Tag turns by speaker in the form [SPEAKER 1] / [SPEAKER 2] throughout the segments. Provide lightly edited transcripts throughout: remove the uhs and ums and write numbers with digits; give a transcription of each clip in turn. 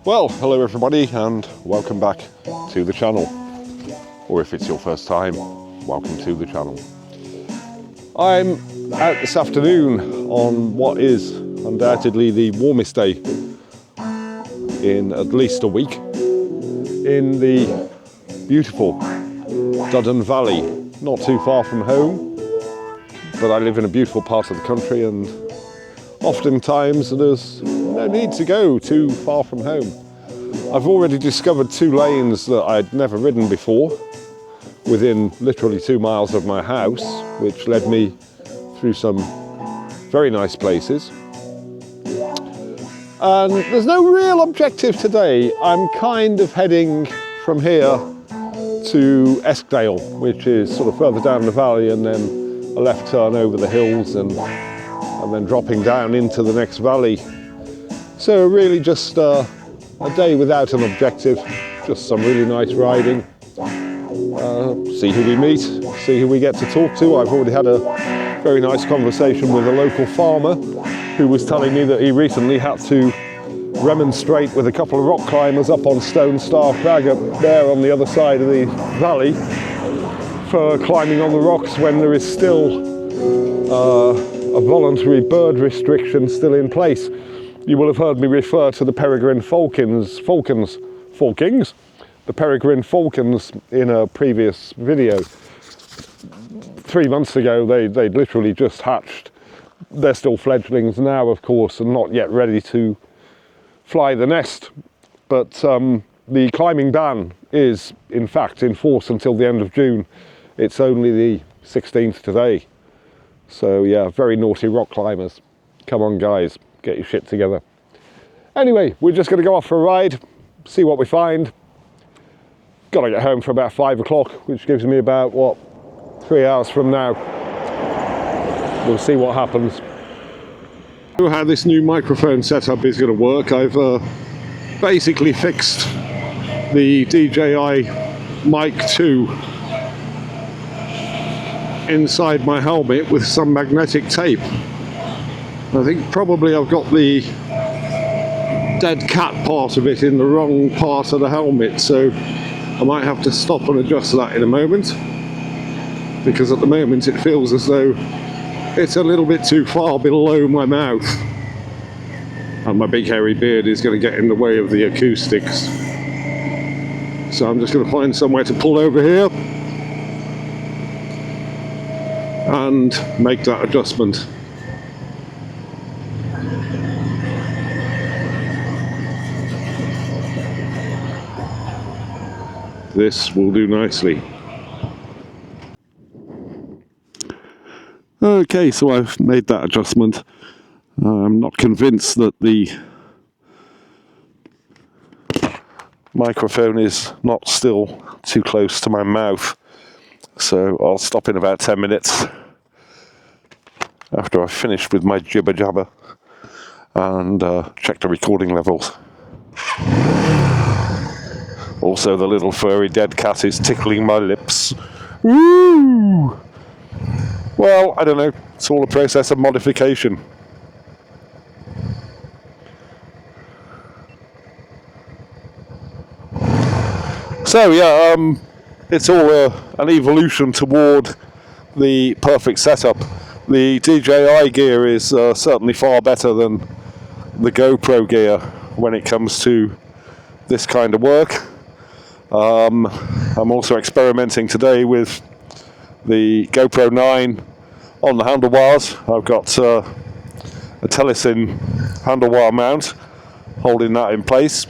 [SPEAKER 1] Well, hello everybody and welcome back to the channel. Or if it's your first time, welcome to the channel. I'm out this afternoon on what is undoubtedly the warmest day in at least a week in the beautiful Duddon Valley, not too far from home, but I live in a beautiful part of the country and oftentimes there's no need to go too far from home. I've already discovered two lanes that I'd never ridden before within literally 2 miles of my house, which led me through some very nice places. And there's no real objective today. I'm kind of heading from here to Eskdale, which is sort of further down the valley, and then a left turn over the hills and then dropping down into the next valley. So really just a day without an objective, just some really nice riding. See who we meet, see who we get to talk to. I've already had a very nice conversation with a local farmer who was telling me that he recently had to remonstrate with a couple of rock climbers up on Stone Star Crag up there on the other side of the valley for climbing on the rocks when there is still a voluntary bird restriction still in place. You will have heard me refer to the peregrine falcons in a previous video. 3 months ago they'd literally just hatched. They're still fledglings now, of course, and not yet ready to fly the nest. But the climbing ban is in fact in force until the end of June. It's only the 16th today. So yeah, very naughty rock climbers. Come on guys, get your shit together. Anyway, we're just going to go off for a ride, see what we find. Got to get home for about 5 o'clock, which gives me about, what, 3 hours from now. We'll see what happens. I don't know how this new microphone setup is going to work. I've basically fixed the DJI Mic 2 inside my helmet with some magnetic tape. I think probably I've got the dead cat part of it in the wrong part of the helmet, so I might have to stop and adjust that in a moment, because at the moment it feels as though it's a little bit too far below my mouth and my big hairy beard is going to get in the way of the acoustics. So I'm just going to find somewhere to pull over here and make that adjustment. This will do nicely. Okay, so I've made that adjustment. I'm not convinced that the microphone is not still too close to my mouth. So I'll stop in about 10 minutes after I've finished with my jibber jabber and check the recording levels. Also, the little furry dead cat is tickling my lips. Woo! Well, I don't know. It's all a process of modification. So yeah, it's all an evolution toward the perfect setup. The DJI gear is certainly far better than the GoPro gear when it comes to this kind of work. I'm also experimenting today with the GoPro 9 on the handlebars. I've got a Telesin handlebar mount holding that in place.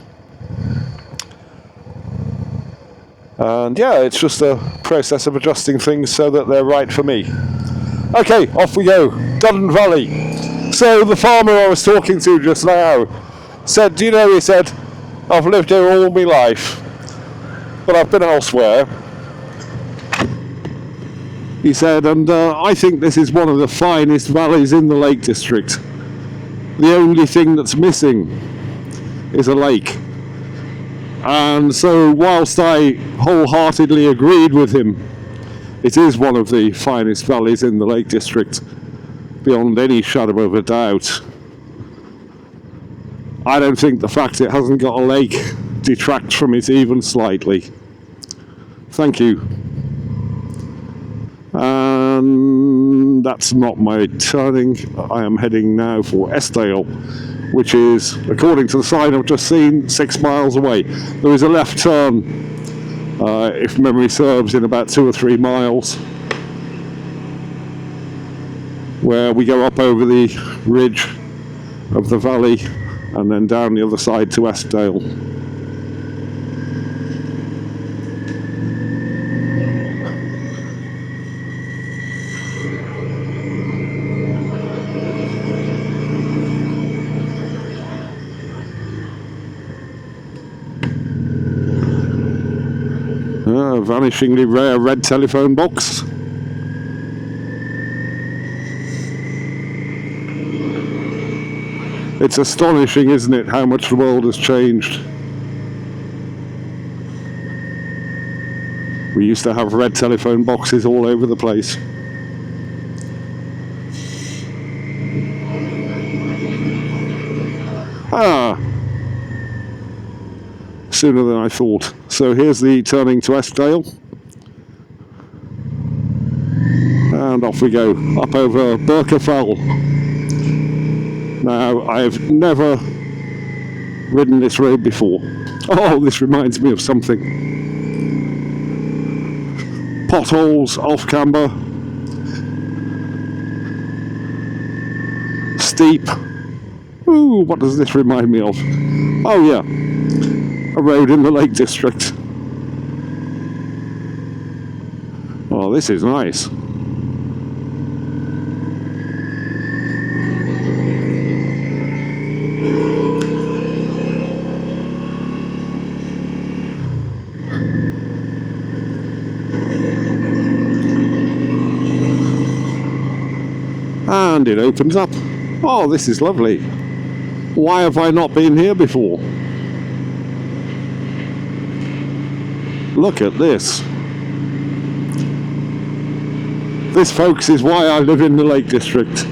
[SPEAKER 1] And yeah, it's just a process of adjusting things so that they're right for me. Okay, off we go. Duddon Valley. So the farmer I was talking to just now said, do you know, he said, I've lived here all my life, but I've been elsewhere. He said, and I think this is one of the finest valleys in the Lake District. The only thing that's missing is a lake. And so whilst I wholeheartedly agreed with him, it is one of the finest valleys in the Lake District, beyond any shadow of a doubt. I don't think the fact it hasn't got a lake detracts from it even slightly. Thank you. And that's not my turning. I am heading now for Eskdale, which is, according to the sign I've just seen, 6 miles away. There is a left turn, if memory serves, in about 2 or 3 miles, where we go up over the ridge of the valley and then down the other side to Eskdale. Vanishingly rare red telephone box. It's astonishing, isn't it, how much the world has changed. We used to have red telephone boxes all over the place. Sooner than I thought. So here's the turning to Eskdale. And off we go, up over Birker Fell. Now, I've never ridden this road before. Oh, this reminds me of something. Potholes, off-camber, steep. Ooh, what does this remind me of? Oh yeah, a road in the Lake District. Oh, this is nice. And it opens up. Oh, this is lovely. Why have I not been here before? Look at this. This, folks, is why I live in the Lake District.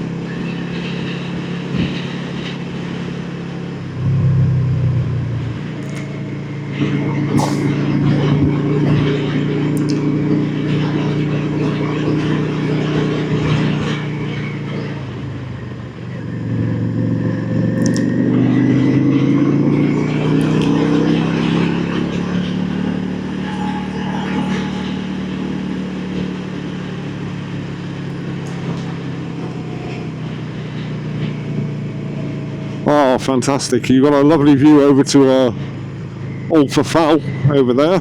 [SPEAKER 1] Oh, fantastic. You've got a lovely view over to Birker Fell over there.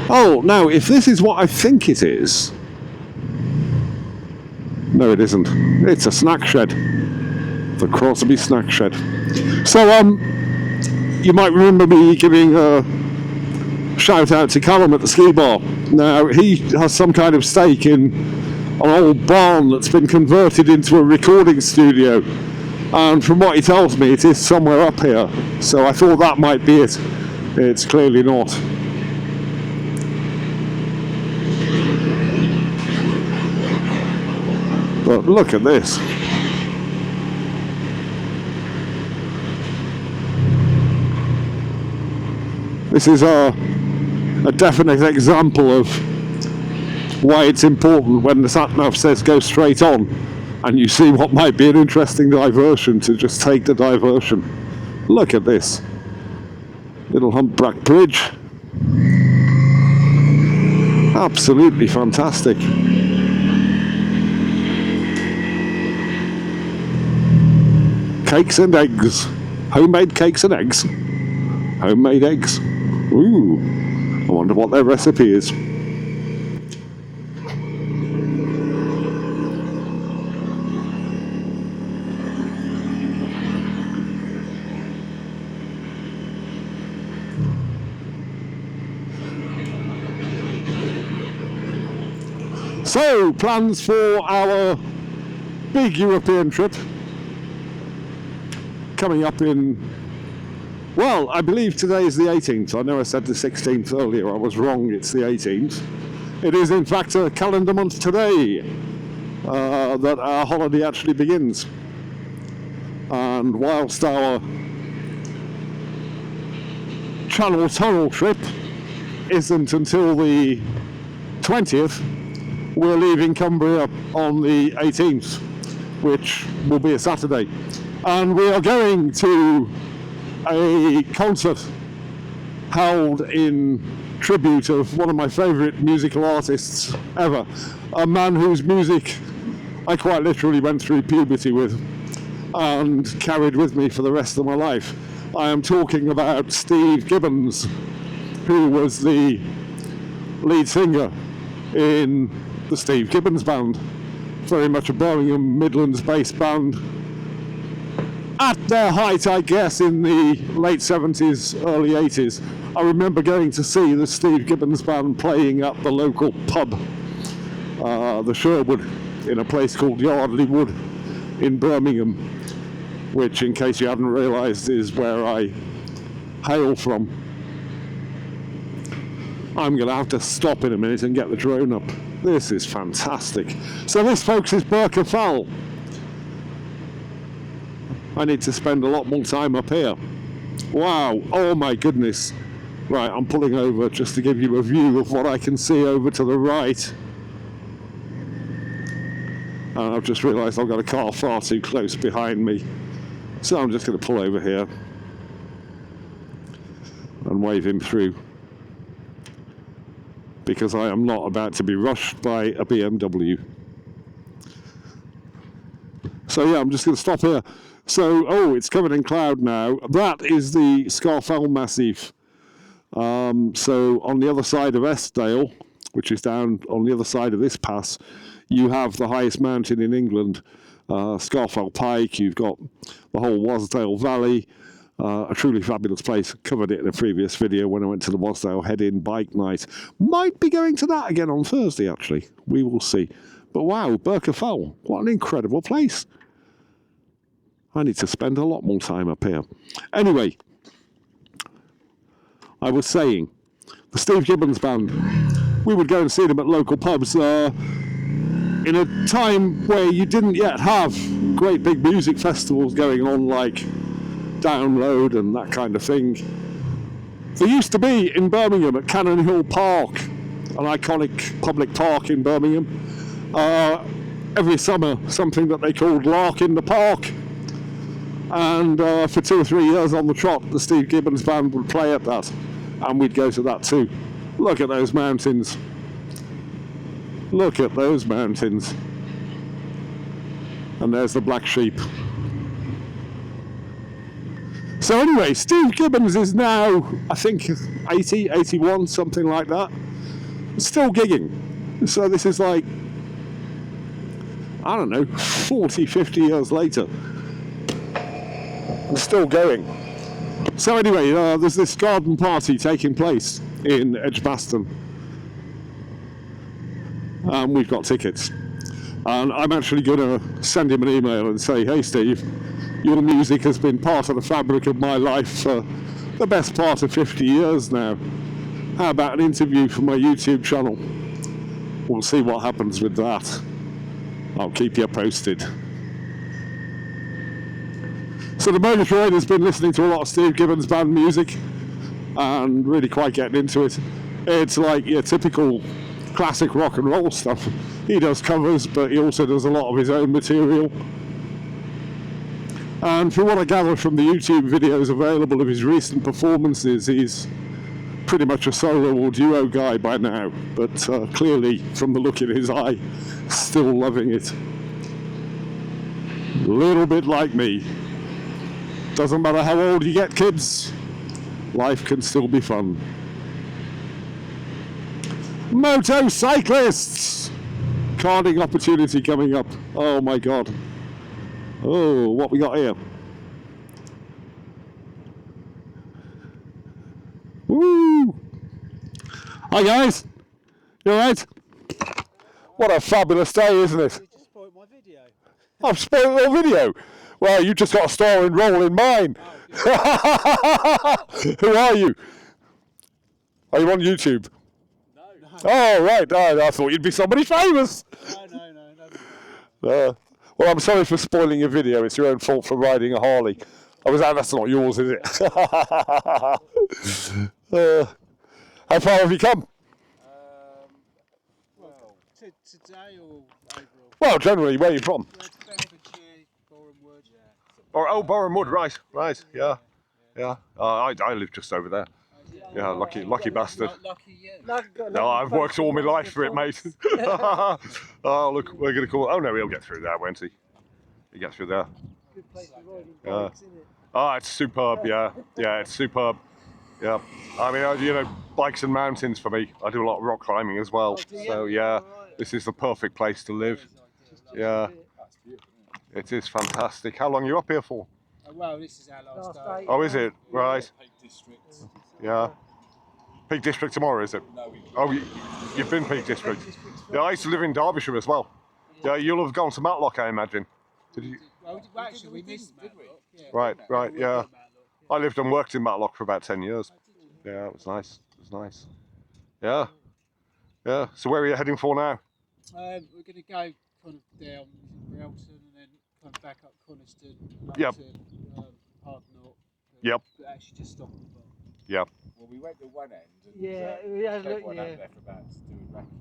[SPEAKER 1] Oh, now, if this is what I think it is... No, it isn't. It's a snack shed. The Crosby Snack Shed. So, you might remember me giving a shout out to Callum at the ski bar. Now, he has some kind of stake in an old barn that's been converted into a recording studio. And from what he tells me, it is somewhere up here. So I thought that might be it. It's clearly not. But look at this. This is a definite example of why it's important when the sat-nav says go straight on and you see what might be an interesting diversion to just take the diversion. Look at this. Little humpback bridge. Absolutely fantastic. Cakes and eggs. Homemade cakes and eggs. Homemade eggs. Ooh, I wonder what their recipe is. So, plans for our big European trip coming up in Well, I believe today is the 18th. I know I said the 16th earlier. I was wrong. It's the 18th. It is, in fact, a calendar month today that our holiday actually begins. And whilst our Channel Tunnel trip isn't until the 20th, we're leaving Cumbria on the 18th, which will be a Saturday. And we are going to a concert held in tribute of one of my favourite musical artists ever, a man whose music I quite literally went through puberty with and carried with me for the rest of my life. I am talking about Steve Gibbons, who was the lead singer in the Steve Gibbons Band, very much a Birmingham Midlands-based band. At their height, I guess, in the late 70s, early 80s, I remember going to see the Steve Gibbons Band playing at the local pub, the Sherwood, in a place called Yardley Wood in Birmingham, which, in case you hadn't realised, is where I hail from. I'm going to have to stop in a minute and get the drone up. This is fantastic. So this, folks, is Birker Fell. I need to spend a lot more time up here. Wow, oh my goodness. Right, I'm pulling over just to give you a view of what I can see over to the right. And I've just realised I've got a car far too close behind me. So I'm just going to pull over here and wave him through, because I am not about to be rushed by a BMW. So yeah, I'm just going to stop here. So, oh, it's covered in cloud now. That is the Scafell Massif. So on the other side of Eskdale, which is down on the other side of this pass, you have the highest mountain in England, Scafell Pike. You've got the whole Wasdale Valley, a truly fabulous place. Covered it in a previous video when I went to the Wasdale Head-In Bike Night. Might be going to that again on Thursday, actually. We will see. But wow, Birker Fell, what an incredible place. I need to spend a lot more time up here. Anyway, I was saying, the Steve Gibbons Band, we would go and see them at local pubs in a time where you didn't yet have great big music festivals going on like Download and that kind of thing. There used to be in Birmingham at Cannon Hill Park, an iconic public park in Birmingham, every summer something that they called Lark in the Park. And for 2 or 3 years on the trot, the Steve Gibbons Band would play at that, and we'd go to that too. Look at those mountains. Look at those mountains. And there's the black sheep. So anyway, Steve Gibbons is now, I think, 80, 81, something like that. Still gigging. So this is like, I don't know, 40, 50 years later. Still going. So anyway, there's this garden party taking place in Edgbaston, and we've got tickets, and I'm actually going to send him an email and say, hey Steve, your music has been part of the fabric of my life for the best part of 50 years now. How about an interview for my YouTube channel? We'll see what happens with that. I'll keep you posted. So the motor trade has been listening to a lot of Steve Gibbons Band music and really quite getting into it. It's like your typical classic rock and roll stuff. He does covers, but he also does a lot of his own material. And from what I gather from the YouTube videos available of his recent performances, he's pretty much a solo or duo guy by now, but clearly from the look in his eye, still loving it. A little bit like me. Doesn't matter how old you get, kids, life can still be fun. Motorcyclists! Carding opportunity coming up. Oh my god. Oh, what we got here? Woo! Hi guys, you alright? What a fabulous day, isn't it?
[SPEAKER 2] You just spoiled my video.
[SPEAKER 1] I've spoiled your video. Well, you just got a star and roll in mine. Who are you? Are you on YouTube?
[SPEAKER 2] No.
[SPEAKER 1] Oh, right. No, I thought you'd be somebody famous.
[SPEAKER 2] No.
[SPEAKER 1] Well, I'm sorry for spoiling your video. It's your own fault for riding a Harley. That's not yours, is it? How far have you come?
[SPEAKER 2] Well, today or overall?
[SPEAKER 1] Well, generally, where are you from?
[SPEAKER 2] Bedfordshire, Boreham Wood.
[SPEAKER 1] Oh, Boreham Wood, right, yeah. I live just over there. Yeah, lucky bastard.
[SPEAKER 2] Lucky you.
[SPEAKER 1] No, I've worked all my life for it, mate. Oh, look, we're going to call. Oh no, he'll get through there, won't he? He gets through there.
[SPEAKER 3] Good place for riding bikes, isn't it?
[SPEAKER 1] Oh, it's superb. Yeah, it's superb. Yeah, I mean, you know, bikes and mountains for me. I do a lot of rock climbing as well. So yeah, this is the perfect place to live. Yeah, it is fantastic. How long are you up here for?
[SPEAKER 2] Well, this is our last day.
[SPEAKER 1] Oh, is it? Right.
[SPEAKER 4] Peak District.
[SPEAKER 1] Yeah. Peak District tomorrow, is it?
[SPEAKER 4] No,
[SPEAKER 1] Oh, you've been Peak District. Yeah, I used to live in Derbyshire as well. Yeah, you'll have gone to Matlock, I imagine. Did you?
[SPEAKER 2] Well, actually, we missed Matlock. Yeah.
[SPEAKER 1] Right, yeah. I lived and worked in Matlock for about 10 years. Yeah, it was nice. Yeah. So where are you heading for now?
[SPEAKER 2] We're going to go kind of down Brelton and then kind of back up Coniston, up
[SPEAKER 1] Yep.
[SPEAKER 2] to Hardknott.
[SPEAKER 1] Yep.
[SPEAKER 2] But actually just stop at the bottom.
[SPEAKER 1] Yep.
[SPEAKER 4] Well, we went to one end and
[SPEAKER 3] We had a look,
[SPEAKER 4] one out there for about to do a racking.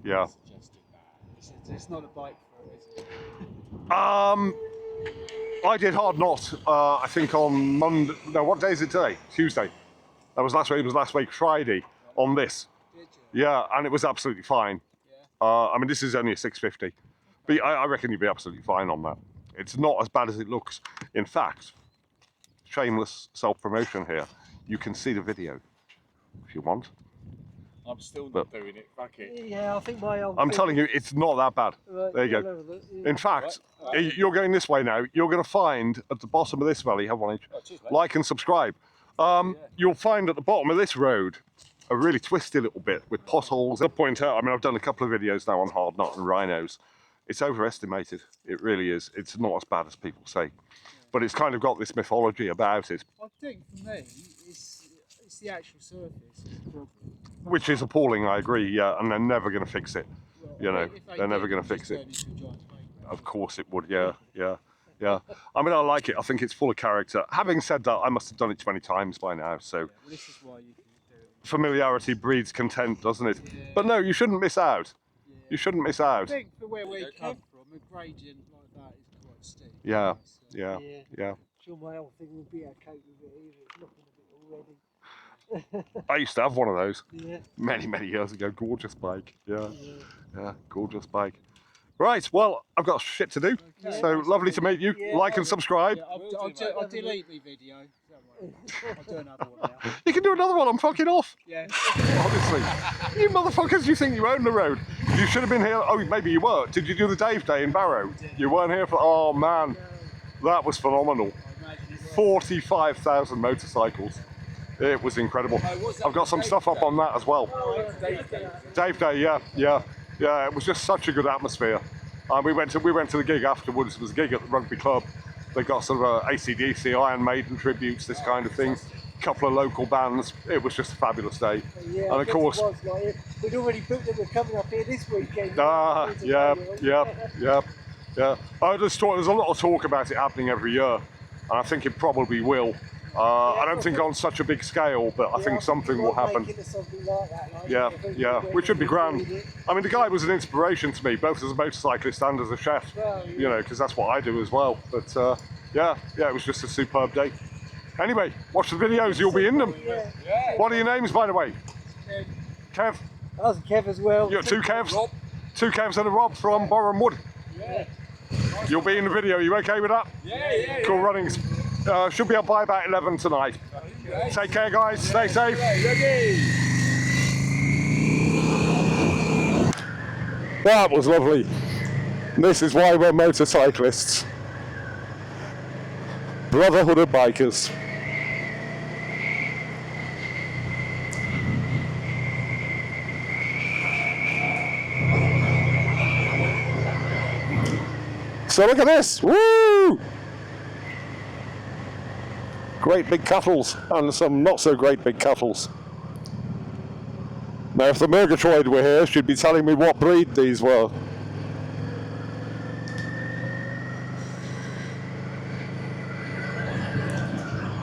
[SPEAKER 1] Yeah.
[SPEAKER 4] Suggested that.
[SPEAKER 2] It's not a bike for it, is it?
[SPEAKER 1] I did Hardknott, I think on Monday. No, what day is it today? Tuesday. That was last week. It was last week, Friday, on this.
[SPEAKER 2] Did you?
[SPEAKER 1] Yeah, and it was absolutely fine.
[SPEAKER 2] Yeah.
[SPEAKER 1] I mean, this is only a 650, but I reckon you'd be absolutely fine on that. It's not as bad as it looks. In fact, shameless self-promotion here. You can see the video if you want.
[SPEAKER 4] I'm still not doing it. Fuck it.
[SPEAKER 3] Yeah, I think my old.
[SPEAKER 1] I'm telling you, it's not that bad.
[SPEAKER 3] Right,
[SPEAKER 1] There you
[SPEAKER 3] we'll
[SPEAKER 1] go.
[SPEAKER 3] have a look, yeah.
[SPEAKER 1] In fact,
[SPEAKER 4] Right.
[SPEAKER 1] you're going this way now. You're going to find at the bottom of this valley, have one each,
[SPEAKER 4] Cheers, mate.
[SPEAKER 1] like and subscribe. You'll find at the bottom of this road a really twisty little bit with potholes. I'll point out, I mean, I've done a couple of videos now on Hardknott and rhinos. It's overestimated. It really is. It's not as bad as people say. But it's kind of got this mythology about it,
[SPEAKER 2] I think for me, it's the actual surface. Is the problem.
[SPEAKER 1] which is appalling, I agree, yeah, and they're never going to fix it.
[SPEAKER 2] Well,
[SPEAKER 1] You know,
[SPEAKER 2] if they
[SPEAKER 1] they're never
[SPEAKER 2] did,
[SPEAKER 1] going to
[SPEAKER 2] it'd
[SPEAKER 1] fix
[SPEAKER 2] just
[SPEAKER 1] it.
[SPEAKER 2] turn into a giant playground.
[SPEAKER 1] Of course it would, yeah. I mean, I like it. I think it's full of character. Having said that, I must have done it 20 times by now, so
[SPEAKER 2] Well, this is why you can do it.
[SPEAKER 1] familiarity breeds content, doesn't it?
[SPEAKER 2] Yeah.
[SPEAKER 1] But no, you shouldn't miss out.
[SPEAKER 2] Yeah.
[SPEAKER 1] You shouldn't miss
[SPEAKER 2] I
[SPEAKER 1] out.
[SPEAKER 2] think for where we come from, a gradient like that is quite steep.
[SPEAKER 1] Yeah,
[SPEAKER 2] So,
[SPEAKER 1] yeah.
[SPEAKER 3] Sure, my old thing would be okay with it either. It's looking a bit already.
[SPEAKER 1] I used to have one of those
[SPEAKER 3] Yeah.
[SPEAKER 1] many years ago. Gorgeous bike. Yeah, gorgeous bike. Right, well, I've got shit to do.
[SPEAKER 2] Okay.
[SPEAKER 1] So lovely to meet you.
[SPEAKER 3] Yeah.
[SPEAKER 1] Like and subscribe.
[SPEAKER 2] Yeah, I'll delete my video. Don't worry. I'll do another one now.
[SPEAKER 1] You can do another one. I'm fucking off.
[SPEAKER 2] Yeah.
[SPEAKER 1] Honestly, you motherfuckers, you think you own the road. You should have been here. Oh, maybe you were. Did you do the Dave Day in Barrow? You weren't here for. Oh man, that was phenomenal.
[SPEAKER 2] I imagine it was.
[SPEAKER 1] 45,000 motorcycles. It was incredible. I've got some stuff up on that as well. Dave Day, yeah. It was just such a good atmosphere. We went to the gig afterwards. It was a gig at the rugby club. They got sort of AC/DC, Iron Maiden tributes, this kind of thing. Couple of local bands. It was just a fabulous day.
[SPEAKER 3] Yeah,
[SPEAKER 1] And of course,
[SPEAKER 3] it was, like, we'd already booked that we're coming up here this weekend.
[SPEAKER 1] yeah. There's a lot of talk about it happening every year, and I think it probably will. I don't think on such a big scale, but I think something will happen.
[SPEAKER 3] Something like that, like,
[SPEAKER 1] Yeah, which would be grand. I mean, the guy was an inspiration to me, both as a motorcyclist and as a chef, you know, because that's what I do as well. But yeah, it was just a superb day. Anyway, watch the videos, you'll be in them.
[SPEAKER 3] Yeah.
[SPEAKER 1] What are your names, by the way? Kev?
[SPEAKER 3] I was a Kev as well.
[SPEAKER 1] You're two Kevs? Two Kevs and a Rob from Boreham Wood.
[SPEAKER 4] Yeah.
[SPEAKER 1] You'll be in the video, you okay with that?
[SPEAKER 4] Yeah.
[SPEAKER 1] Cool runnings. Should be up by about 11 tonight. Take care, guys. Stay safe. That was lovely. This is why we're motorcyclists. Brotherhood of bikers. So look at this. Woo! great big cuttles and some not so great big cuttles. Now if the Murgatroyd were here, she'd be telling me what breed these were.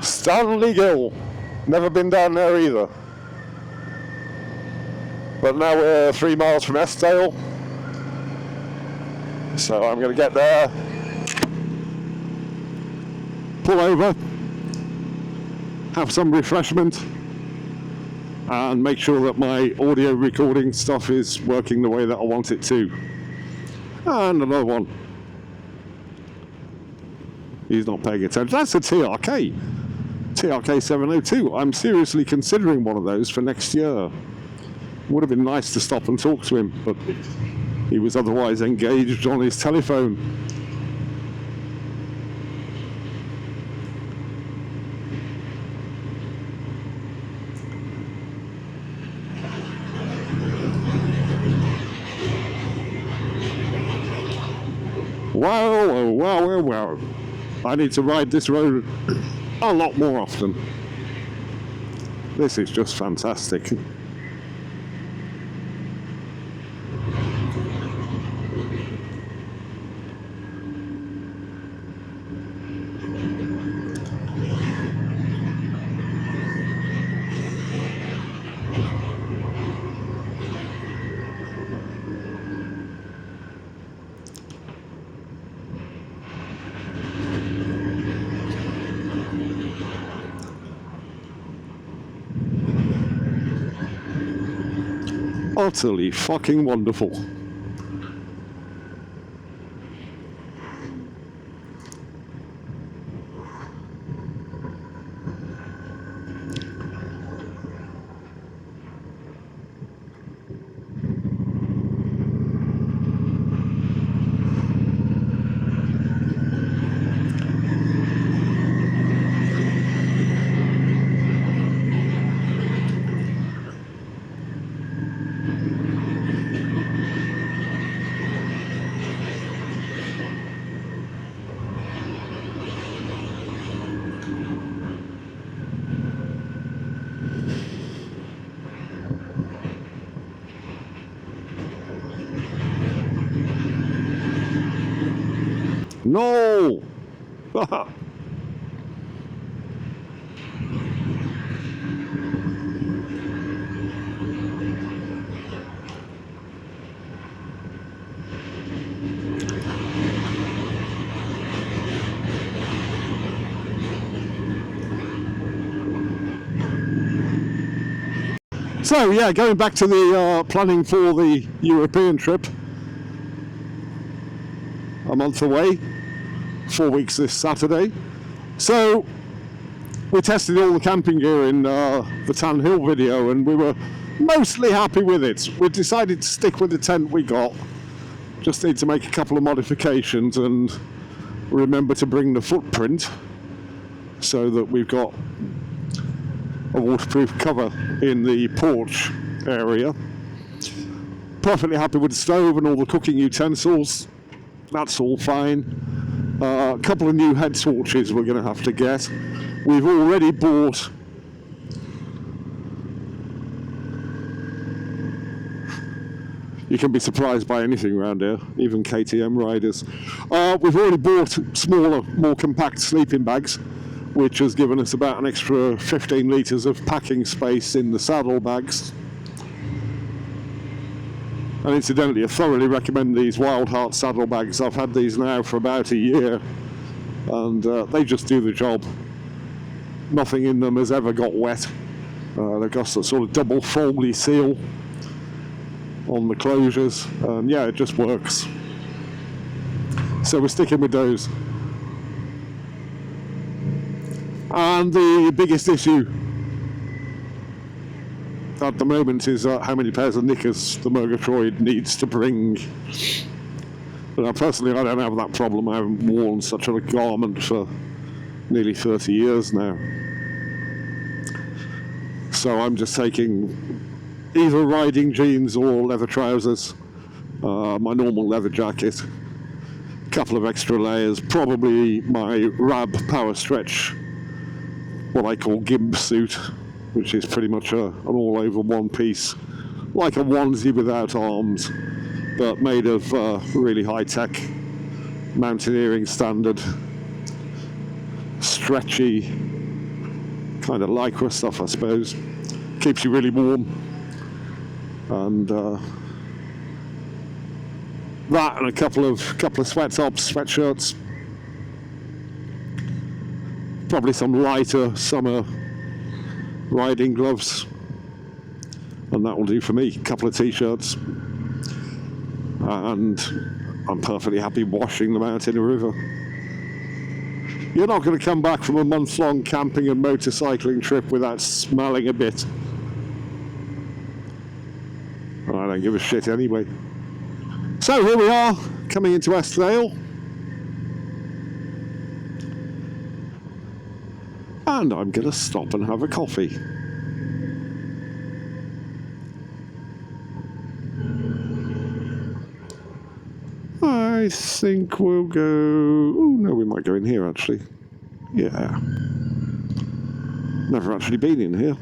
[SPEAKER 1] Stanley Gill, never been down there either. But now we're 3 miles from Eskdale, so I'm going to get there, pull over, have some refreshment, and make sure that my audio recording stuff is working the way that I want it to. And another one. He's not paying attention. That's a TRK 702. I'm seriously considering one of those for next year. Would have been nice to stop and talk to him, but he was otherwise engaged on his telephone. Wow, oh, wow, oh, wow. I need to ride this road a lot more often. This is just fantastic. Utterly fucking wonderful. No! So yeah, going back to the planning for the European trip. A month away, 4 weeks this Saturday. So we tested all the camping gear in the Tan Hill video, and we were mostly happy with it. We decided to stick with the tent we got. Just need to make a couple of modifications and remember to bring the footprint so that we've got a waterproof cover in the porch area. Perfectly happy with the stove and all the cooking utensils. That's all fine. A couple of new head torches we're going to have to get. We've already bought you can be surprised by anything around here, even KTM riders. We've already bought smaller, more compact sleeping bags, which has given us about an extra 15 litres of packing space in the saddle bags. And incidentally, I thoroughly recommend these Wild Heart saddlebags. I've had these now for about a year, and they just do the job. Nothing in them has ever got wet. They've got a sort of double Foley seal on the closures, and yeah, it just works. So we're sticking with those. And the biggest issue at the moment is how many pairs of knickers the Murgatroyd needs to bring. But personally, I don't have that problem. I haven't worn such a garment for nearly 30 years now. So I'm just taking either riding jeans or leather trousers, my normal leather jacket, a couple of extra layers, probably my Rab Power Stretch what I call gimp suit, which is pretty much an all-over one piece, like a onesie without arms, but made of really high-tech mountaineering standard, stretchy, kind of lycra stuff, I suppose. Keeps you really warm. And that and a couple of sweat tops, sweatshirts. Probably some lighter summer riding gloves. And that will do for me. A couple of t-shirts. And I'm perfectly happy washing them out in a river. You're not going to come back from a month-long camping and motorcycling trip without smelling a bit. And I don't give a shit anyway. So here we are, coming into Eskdale. And I'm going to stop and have a coffee. I think we'll go... Oh, no, we might go in here, actually. Yeah. Never actually been in here.